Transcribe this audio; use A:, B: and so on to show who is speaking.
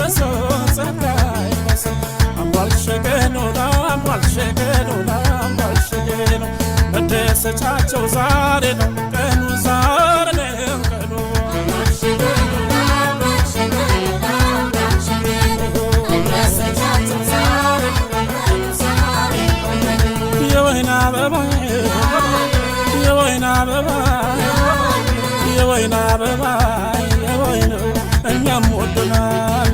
A: ይድረሰው ጸጋይ ይድረሰው አምባል ሸገኖ አምባል ሸገኖ አምባል ሸገኖ መደሰቻቸው ዛሬ ነው ቀኑ ዛሬ ነው ቀኑ አምባል ሸገኖ አምባል ሸገኖ አምባል ሸገኖ መደሰቻቸው ዛሬ ነው ቀኑ ዛሬ ነው የወይና አበባ የወይና አበባ የወይና አበባ የወይና እኛም ወደናል